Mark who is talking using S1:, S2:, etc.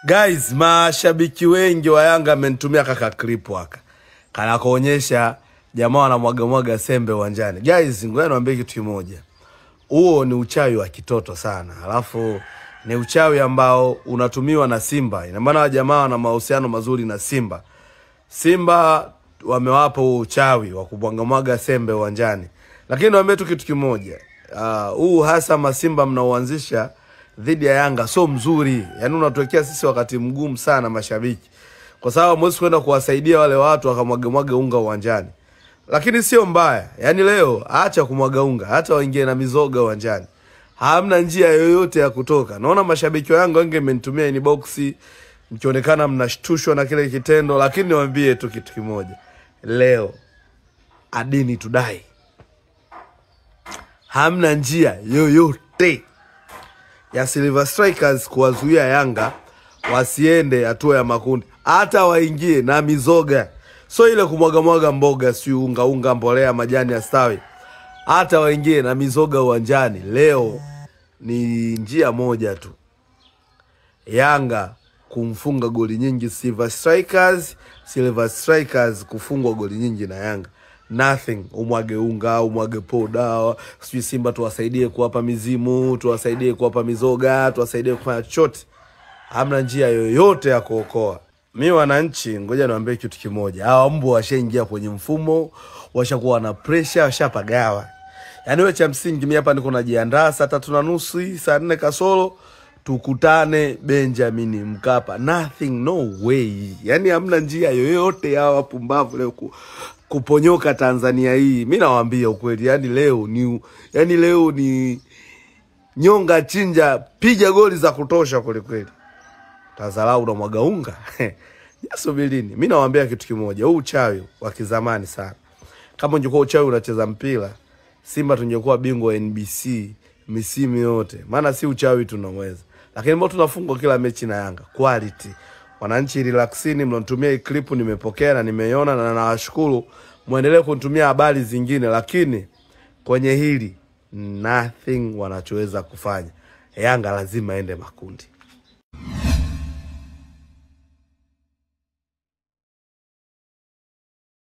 S1: Guys, mashabiki wengi wa Yanga amenitumia kaka clip haka. Kana kuonyesha jamaa wanamwaga sembe uwanjani. Guys, ngoja niwaambie kitu kimoja. Huo ni uchawi wa kitoto sana. Alafu ni uchawi ambao unatumiwa na Simba. Ina maana jamaa wana mahusiano mazuri na Simba. Simba wamewapa uchawi wa kumwaga sembe uwanjani. Lakini niwaambie tu kitu kimoja. Huu hasa Simba mnaoanzisha dhidi ya Yanga so mzuri. Yaani unatuwekea sisi wakati mgumu sana mashabiki. Kwa sababu mwezi kwenda kuwasaidia wale watu wakamwaga unga uwanjani. Lakini sio mbaya. Yaani leo acha kumwaga unga, hata waingie na mizoga uwanjani. Hamna njia yoyote ya kutoka. Naona mashabiki wa Yanga wengi wamenitumia inbox mkionekana mnashtushwa na kile kitendo, lakini niwaambie tu kitu kimoja. Leo adini tudai. Hamna njia yoyote ya Silver Strikers kuwazuia Yanga wasiende hatua ya makundi, hata waingie na mizoga. So ile kumwaga mboga, si unga mbolea majani ya stawi, hata waingie na mizoga uwanjani. Leo ni njia moja tu, Yanga kumfunga goli nyingi Silver Strikers kufungwa goli nyingi na Yanga. Nothing. Umwage unga, umwage poda, sijui Simba tuwasaidie kuwapa mizimu, tuwasaidie kuwapa mizoga, tuwasaidie kufanya chochote. Hamna njia yoyote ya kuokoa. Mimi wananchi, ngoja niwaambie kitu kimoja. Hawa mbwa washaingia kwenye mfumo, washakuwa na pressure, washapagawa. Yaani wewe cha msingi mimi hapa niko najiandaa saa 3:30, saa 4 kasoro tukutane Benjamin Mkapa. Nothing, no way. Yaani hamna njia yoyote ya wapumbavu leo kuponyoka Tanzania hii. Mimi nawaambia ukweli, yaani leo ni nyonga chinja, piga goli za kutosha kweli. Tazarau na mwaga unga. Yasubirini. Mimi nawaambia kitu kimoja, huu uchawi wa kizamani sana. Kama ungekuwa uchawi unacheza mpira, Simba tungekuwa bingwa NBC misimu yote. Maana si uchawi tunaweza. Lakini mbona tunafungwa kila mechi na Yanga? Quality. Wananchi relaxini, mnatumia hii clip nimepokea na nimeiona na nawashukuru. Muendelee kunitumia habari zingine, lakini kwenye hili nothing wanachoweza kufanya. Yanga lazima ende makundi.